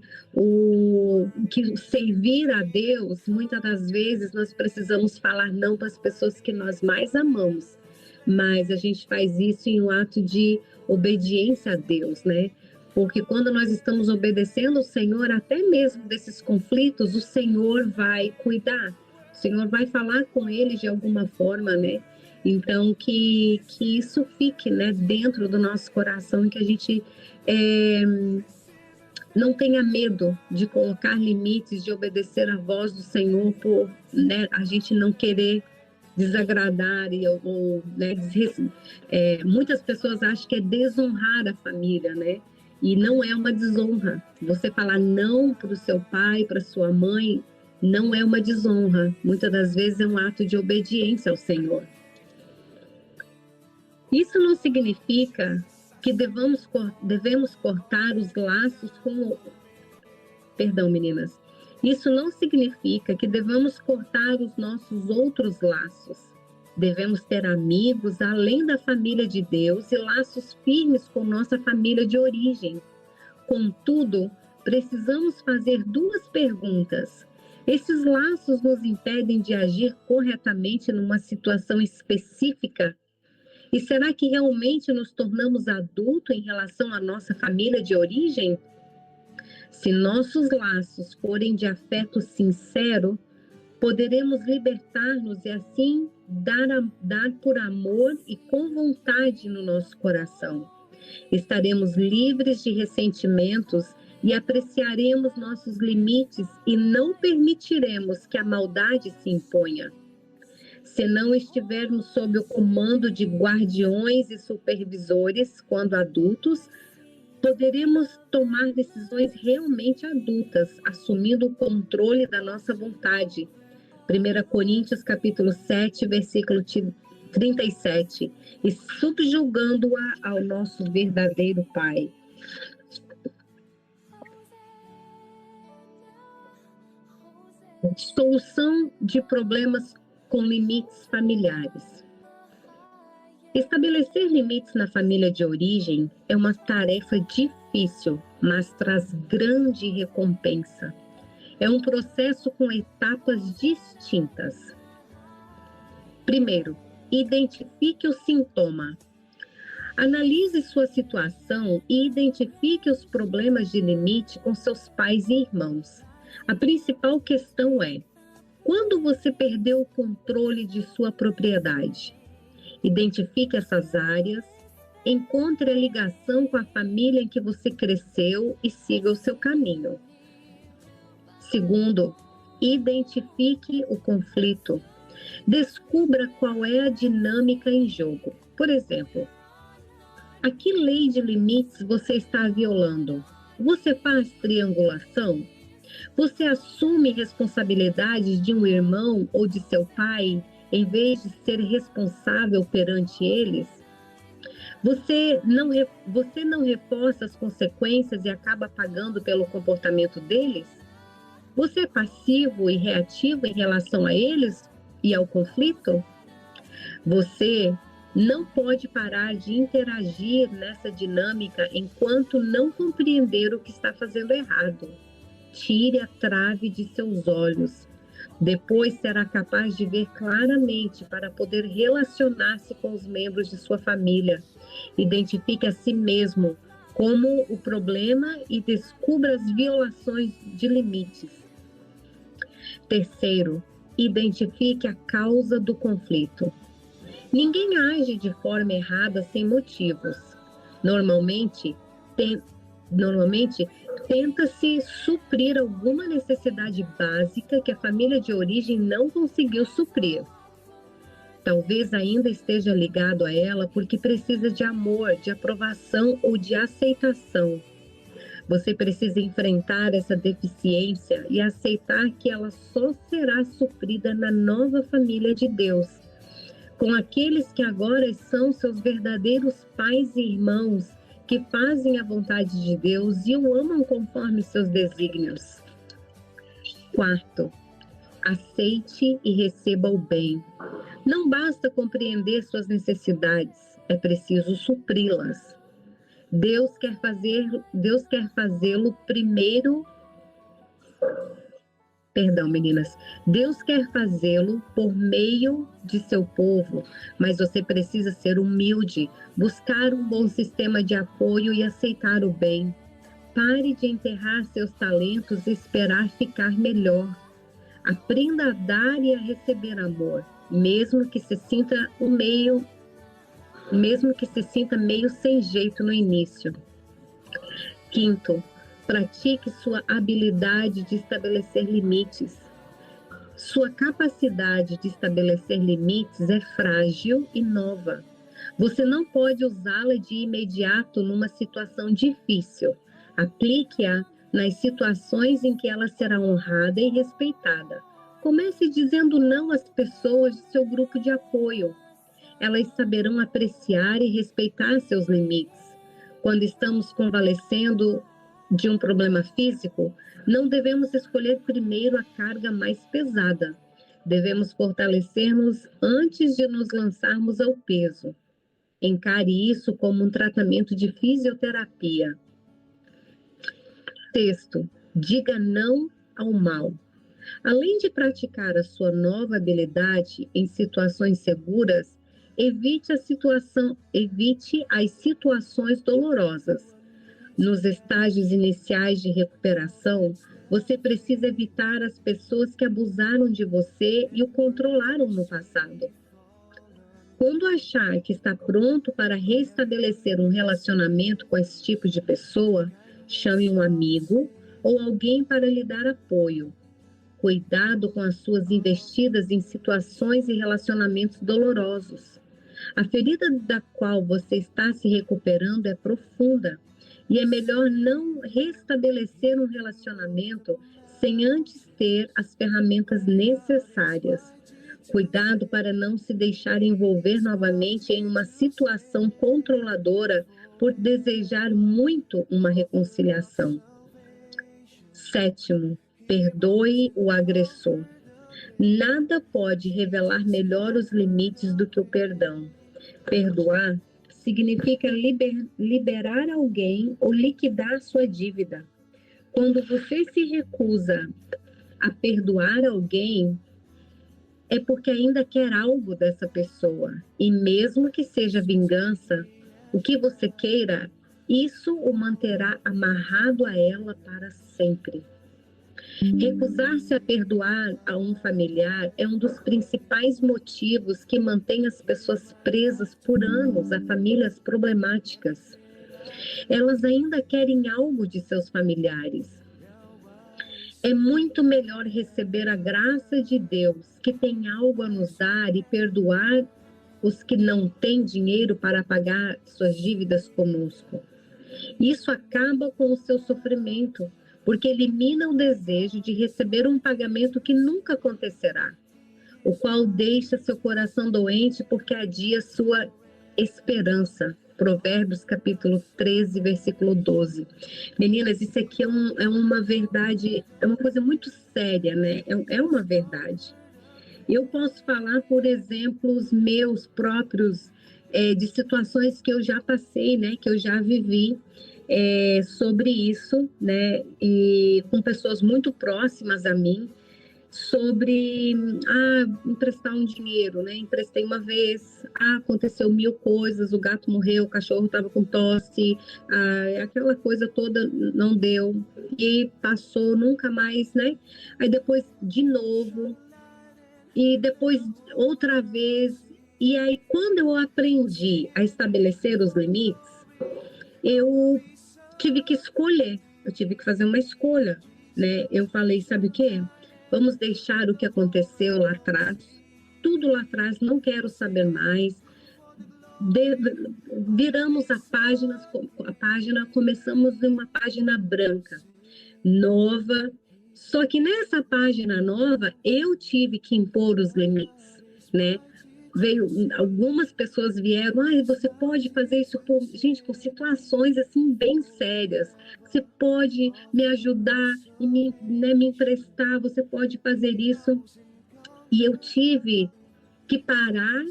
A: Que servir a Deus, muitas das vezes nós precisamos falar não para as pessoas que nós mais amamos, mas a gente faz isso em um ato de obediência a Deus, né? Porque quando nós estamos obedecendo ao Senhor, até mesmo desses conflitos, o Senhor vai cuidar. O Senhor vai falar com eles de alguma forma, né? Então, que isso fique, né, dentro do nosso coração e que a gente não tenha medo de colocar limites, de obedecer a voz do Senhor por, né, a gente não querer desagradar ou né, muitas pessoas acham que é desonrar a família, né? E não é uma desonra. Você falar não para o seu pai, para sua mãe, não é uma desonra, muitas das vezes é um ato de obediência ao Senhor. Isso não significa que devemos cortar os laços com... Perdão, meninas. Isso não significa que devemos cortar os nossos outros laços. Devemos ter amigos além da família de Deus e laços firmes com nossa família de origem. Contudo, precisamos fazer duas perguntas. Esses laços nos impedem de agir corretamente numa situação específica? E será que realmente nos tornamos adultos em relação à nossa família de origem? Se nossos laços forem de afeto sincero, poderemos libertar-nos e assim dar por amor e com vontade no nosso coração. Estaremos livres de ressentimentos e apreciaremos nossos limites e não permitiremos que a maldade se imponha. Se não estivermos sob o comando de guardiões e supervisores quando adultos, poderemos tomar decisões realmente adultas, assumindo o controle da nossa vontade. 1 Coríntios capítulo 7, versículo 37, e subjugando-a ao nosso verdadeiro Pai. Solução de problemas com limites familiares. Estabelecer limites na família de origem é uma tarefa difícil, mas traz grande recompensa. É um processo com etapas distintas. Primeiro, identifique o sintoma. Analise sua situação e identifique os problemas de limite com seus pais e irmãos. A principal questão é: quando você perdeu o controle de sua propriedade? Identifique essas áreas, encontre a ligação com a família em que você cresceu e siga o seu caminho. Segundo, identifique o conflito. Descubra qual é a dinâmica em jogo. Por exemplo, a que lei de limites você está violando? Você faz triangulação? Você assume responsabilidades de um irmão ou de seu pai, em vez de ser responsável perante eles? Você não reforça as consequências e acaba pagando pelo comportamento deles? Você é passivo e reativo em relação a eles e ao conflito? Você não pode parar de interagir nessa dinâmica enquanto não compreender o que está fazendo errado. Tire a trave de seus olhos. Depois será capaz de ver claramente para poder relacionar-se com os membros de sua família. Identifique a si mesmo como o problema e descubra as violações de limites. Terceiro, identifique a causa do conflito. Ninguém age de forma errada sem motivos. Normalmente tenta-se suprir alguma necessidade básica que a família de origem não conseguiu suprir. Talvez ainda esteja ligado a ela porque precisa de amor, de aprovação ou de aceitação. Você precisa enfrentar essa deficiência e aceitar que ela só será suprida na nova família de Deus, com aqueles que agora são seus verdadeiros pais e irmãos, que fazem a vontade de Deus e o amam conforme seus desígnios. Quarto, aceite e receba o bem. Não basta compreender suas necessidades, é preciso supri-las. Deus quer fazê-lo primeiro. Perdão, meninas. Deus quer fazê-lo por meio de seu povo, mas você precisa ser humilde, buscar um bom sistema de apoio e aceitar o bem. Pare de enterrar seus talentos e esperar ficar melhor. Aprenda a dar e a receber amor, mesmo que se sinta meio sem jeito no início. Quinto, pratique sua habilidade de estabelecer limites. Sua capacidade de estabelecer limites é frágil e nova. Você não pode usá-la de imediato numa situação difícil. Aplique-a nas situações em que ela será honrada e respeitada. Comece dizendo não às pessoas de seu grupo de apoio. Elas saberão apreciar e respeitar seus limites. Quando estamos convalescendo de um problema físico, não devemos escolher primeiro a carga mais pesada. Devemos fortalecer-nos antes de nos lançarmos ao peso. Encare isso como um tratamento de fisioterapia. Sexto, diga não ao mal. Além de praticar a sua nova habilidade em situações seguras, evite as situações dolorosas. Nos estágios iniciais de recuperação, você precisa evitar as pessoas que abusaram de você e o controlaram no passado. Quando achar que está pronto para restabelecer um relacionamento com esse tipo de pessoa, chame um amigo ou alguém para lhe dar apoio. Cuidado com as suas investidas em situações e relacionamentos dolorosos. A ferida da qual você está se recuperando é profunda e é melhor não restabelecer um relacionamento sem antes ter as ferramentas necessárias. Cuidado para não se deixar envolver novamente em uma situação controladora por desejar muito uma reconciliação. Sétimo, perdoe o agressor. Nada pode revelar melhor os limites do que o perdão. Perdoar significa liberar alguém ou liquidar sua dívida. Quando você se recusa a perdoar alguém, é porque ainda quer algo dessa pessoa. E mesmo que seja vingança, o que você queira, isso o manterá amarrado a ela para sempre. Recusar-se a perdoar a um familiar é um dos principais motivos que mantém as pessoas presas por anos a famílias problemáticas. Elas ainda querem algo de seus familiares. É muito melhor receber a graça de Deus, que tem algo a nos dar, e perdoar os que não têm dinheiro para pagar suas dívidas conosco. Isso acaba com o seu sofrimento, porque elimina o desejo de receber um pagamento que nunca acontecerá, o qual deixa seu coração doente porque adia sua esperança. Provérbios capítulo 13, versículo 12. Meninas, isso aqui é uma verdade, é uma coisa muito séria, né? É uma verdade. Eu posso falar por exemplos meus próprios, de situações que eu já passei, né? Que eu já vivi sobre isso, né? E com pessoas muito próximas a mim, sobre emprestar um dinheiro, né? Emprestei uma vez, aconteceu 1000 coisas, o gato morreu, o cachorro estava com tosse, aquela coisa toda não deu e passou, nunca mais, né? Aí depois de novo e depois outra vez, e aí quando eu aprendi a estabelecer os limites, eu tive que escolher, eu tive que fazer uma escolha, né? Eu falei, sabe o quê? Vamos deixar o que aconteceu lá atrás, tudo lá atrás, não quero saber mais. Viramos a página, começamos em uma página branca, nova. Só que nessa página nova, eu tive que impor os limites, né? Algumas pessoas vieram, você pode fazer isso por situações assim bem sérias. Você pode me ajudar e me emprestar, você pode fazer isso. E eu tive que parar,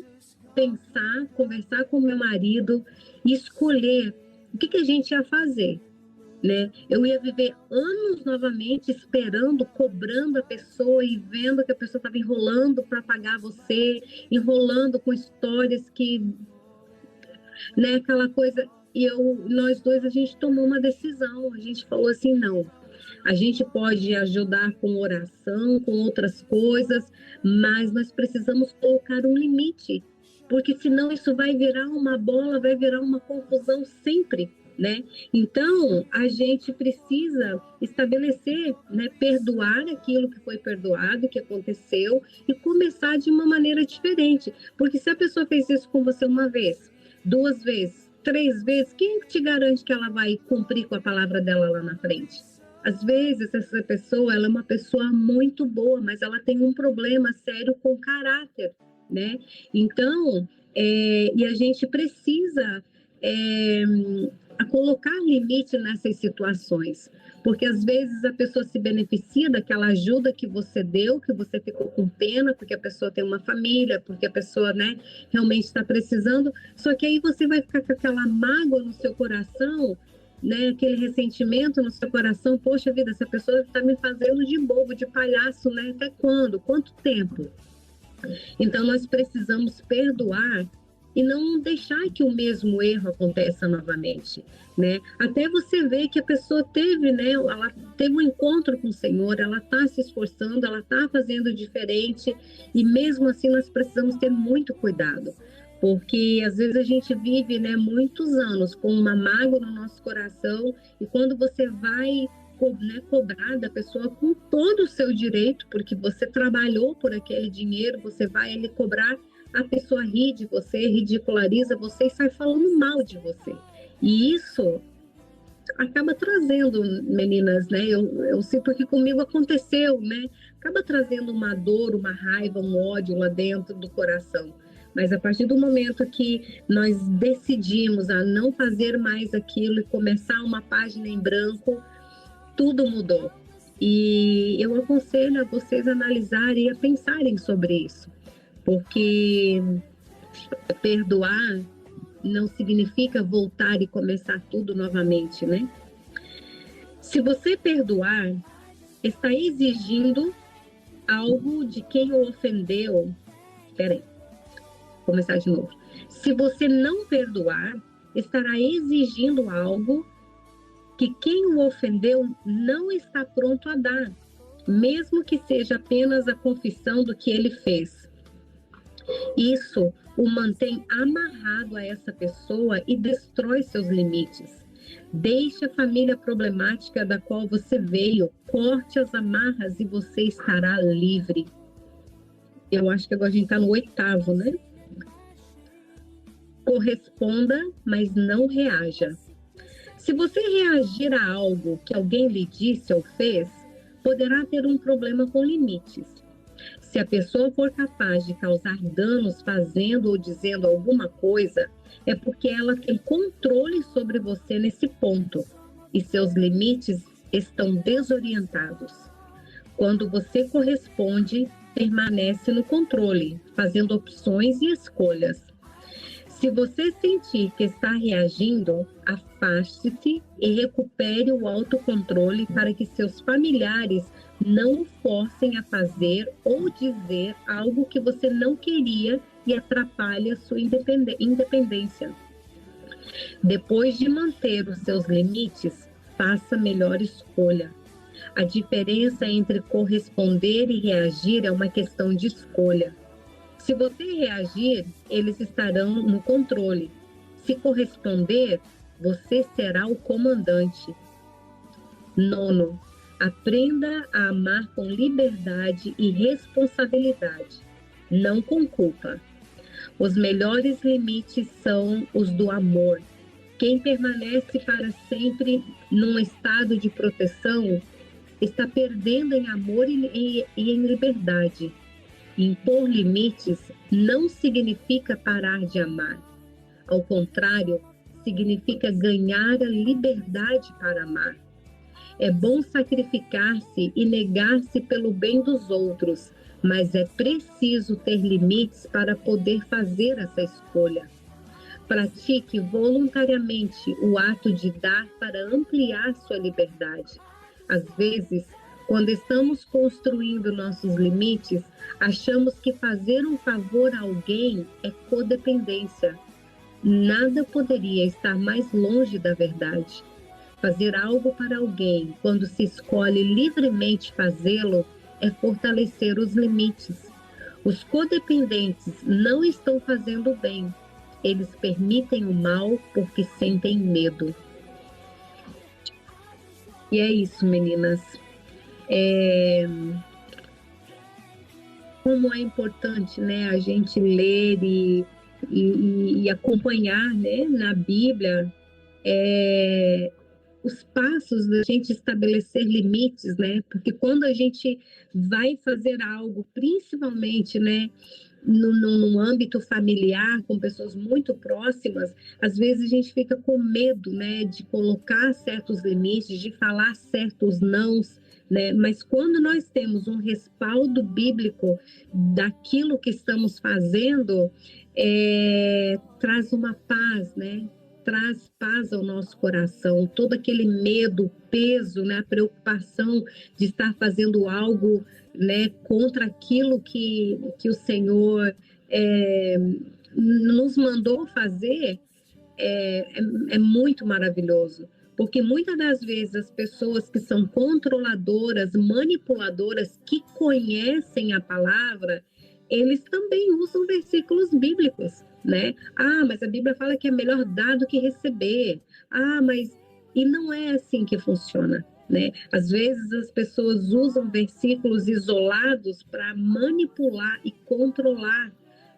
A: pensar, conversar com meu marido e escolher o que a gente ia fazer. Né? Eu ia viver anos novamente esperando, cobrando a pessoa e vendo que a pessoa estava enrolando para pagar você, enrolando com histórias que, né, aquela coisa. E nós dois, a gente tomou uma decisão, a gente falou assim, não, a gente pode ajudar com oração, com outras coisas, mas nós precisamos colocar um limite, porque senão isso vai virar uma bola, vai virar uma confusão sempre. Né? Então, a gente precisa estabelecer, né, perdoar aquilo que foi perdoado, que aconteceu, e começar de uma maneira diferente. Porque se a pessoa fez isso com você uma vez, 2 vezes, 3 vezes, quem te garante que ela vai cumprir com a palavra dela lá na frente? Às vezes, essa pessoa, ela é uma pessoa muito boa, mas ela tem um problema sério com caráter, né? Então, e a gente precisa é, colocar limite nessas situações, porque às vezes a pessoa se beneficia daquela ajuda que você deu, que você ficou com pena, porque a pessoa tem uma família, porque a pessoa, né, realmente está precisando, só que aí você vai ficar com aquela mágoa no seu coração, né, aquele ressentimento no seu coração, poxa vida, essa pessoa está me fazendo de bobo, de palhaço, né? Até quando? Quanto tempo? Então nós precisamos perdoar e não deixar que o mesmo erro aconteça novamente, né? Até você ver que a pessoa teve, né? Ela teve um encontro com o Senhor, ela está se esforçando, ela está fazendo diferente e mesmo assim nós precisamos ter muito cuidado, porque às vezes a gente vive, né, muitos anos com uma mágoa no nosso coração e quando você vai, né, cobrar da pessoa com todo o seu direito, porque você trabalhou por aquele dinheiro, você vai ali cobrar, a pessoa ri de você, ridiculariza você e sai falando mal de você. E isso acaba trazendo, meninas, né? Eu sinto que comigo aconteceu, né? Acaba trazendo uma dor, uma raiva, um ódio lá dentro do coração. Mas a partir do momento que nós decidimos a não fazer mais aquilo e começar uma página em branco, tudo mudou. E eu aconselho a vocês a analisarem e a pensarem sobre isso, porque perdoar não significa voltar e começar tudo novamente, né? Se você perdoar, está exigindo algo de quem o ofendeu. Peraí, vou começar de novo. Se você não perdoar, estará exigindo algo que quem o ofendeu não está pronto a dar, mesmo que seja apenas a confissão do que ele fez. Isso o mantém amarrado a essa pessoa e destrói seus limites. Deixe a família problemática da qual você veio, corte as amarras e você estará livre. Eu acho que agora a gente está no 8º, né? Corresponda, mas não reaja. Se você reagir a algo que alguém lhe disse ou fez, poderá ter um problema com limites. Se a pessoa for capaz de causar danos fazendo ou dizendo alguma coisa, é porque ela tem controle sobre você nesse ponto e seus limites estão desorientados. Quando você corresponde, permanece no controle, fazendo opções e escolhas. Se você sentir que está reagindo, afaste-se e recupere o autocontrole para que seus familiares não o forcem a fazer ou dizer algo que você não queria e atrapalhe a sua independência. Depois de manter os seus limites, faça a melhor escolha. A diferença entre corresponder e reagir é uma questão de escolha. Se você reagir, eles estarão no controle. Se corresponder, você será o comandante. 9. Aprenda a amar com liberdade e responsabilidade, não com culpa. Os melhores limites são os do amor. Quem permanece para sempre num estado de proteção está perdendo em amor e em liberdade. Impor limites não significa parar de amar. Ao contrário, significa ganhar a liberdade para amar. É bom sacrificar-se e negar-se pelo bem dos outros, mas é preciso ter limites para poder fazer essa escolha. Pratique voluntariamente o ato de dar para ampliar sua liberdade. Às vezes, quando estamos construindo nossos limites, achamos que fazer um favor a alguém é codependência. Nada poderia estar mais longe da verdade. Fazer algo para alguém, quando se escolhe livremente fazê-lo, é fortalecer os limites. Os codependentes não estão fazendo bem. Eles permitem o mal porque sentem medo. E é isso, meninas. Como é importante, né, a gente ler e acompanhar, né, na Bíblia, os passos da gente estabelecer limites, né? Porque quando a gente vai fazer algo, principalmente, né, no âmbito familiar, com pessoas muito próximas, às vezes a gente fica com medo, né, de colocar certos limites, de falar certos nãos, né? Mas quando nós temos um respaldo bíblico daquilo que estamos fazendo, traz uma paz, né? Traz paz ao nosso coração, todo aquele medo, peso, né, a preocupação de estar fazendo algo, né, contra aquilo que o Senhor nos mandou fazer, é muito maravilhoso. Porque muitas das vezes as pessoas que são controladoras, manipuladoras, que conhecem a palavra, eles também usam versículos bíblicos, né? Ah, mas a Bíblia fala que é melhor dar do que receber. Ah, mas... E não é assim que funciona, né? Às vezes as pessoas usam versículos isolados para manipular e controlar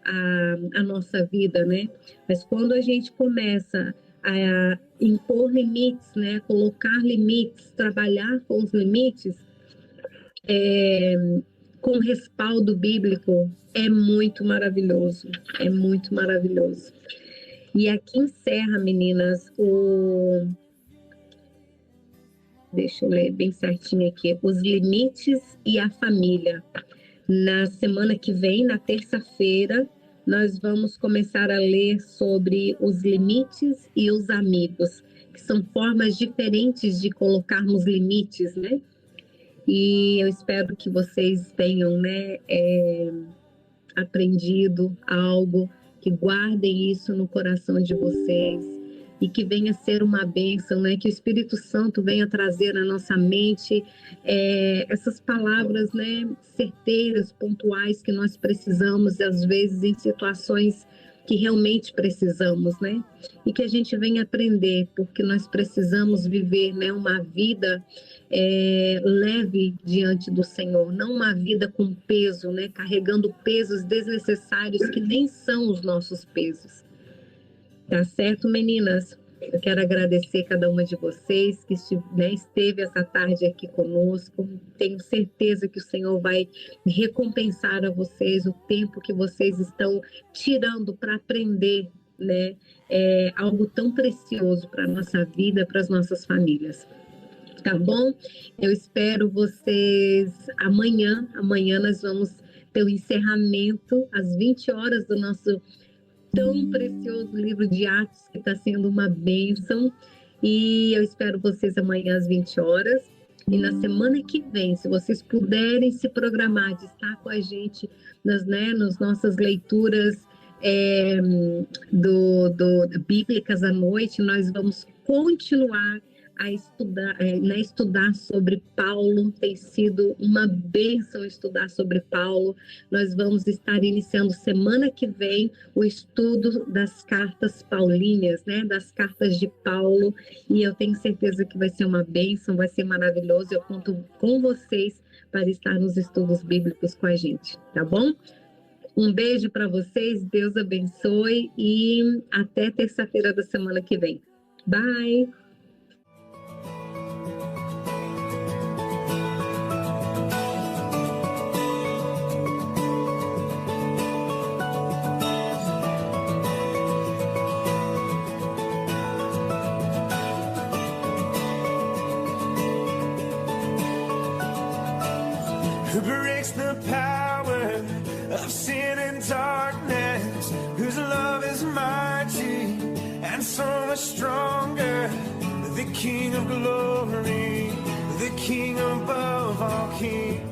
A: a nossa vida, né? Mas quando a gente começa a impor limites, né? Colocar limites, trabalhar com os limites, com respaldo bíblico, é muito maravilhoso, é muito maravilhoso. E aqui encerra, meninas, deixa eu ler bem certinho aqui, os limites e a família. Na semana que vem, na terça-feira, nós vamos começar a ler sobre os limites e os amigos, que são formas diferentes de colocarmos limites, né? E eu espero que vocês tenham, né, aprendido algo, que guardem isso no coração de vocês e que venha ser uma bênção, né? Que o Espírito Santo venha trazer na nossa mente essas palavras, né, certeiras, pontuais, que nós precisamos, às vezes em situações que realmente precisamos, né? E que a gente venha aprender, porque nós precisamos viver, né, uma vida leve diante do Senhor, não uma vida com peso, né, carregando pesos desnecessários que nem são os nossos pesos. Tá certo, meninas? Eu quero agradecer cada uma de vocês que esteve essa tarde aqui conosco. Tenho certeza que o Senhor vai recompensar a vocês o tempo que vocês estão tirando para aprender, né? Algo tão precioso para a nossa vida, para as nossas famílias. Tá bom? Eu espero vocês amanhã. Amanhã nós vamos ter o encerramento às 20 horas do nosso tão precioso livro de Atos, que está sendo uma bênção. E eu espero vocês amanhã às 20 horas. E na semana que vem, se vocês puderem se programar de estar com a gente nas nossas leituras bíblicas à noite, nós vamos continuar a estudar sobre Paulo. Tem sido uma bênção estudar sobre Paulo. Nós vamos estar iniciando semana que vem o estudo das cartas paulíneas, né? Das cartas de Paulo, e eu tenho certeza que vai ser uma bênção, vai ser maravilhoso. Eu conto com vocês para estar nos estudos bíblicos com a gente, tá bom? Um beijo para vocês, Deus abençoe e até terça-feira da semana que vem. Bye!
B: Who breaks the power of sin and darkness, whose love is mighty and so much stronger, the King of glory, the King above all kings.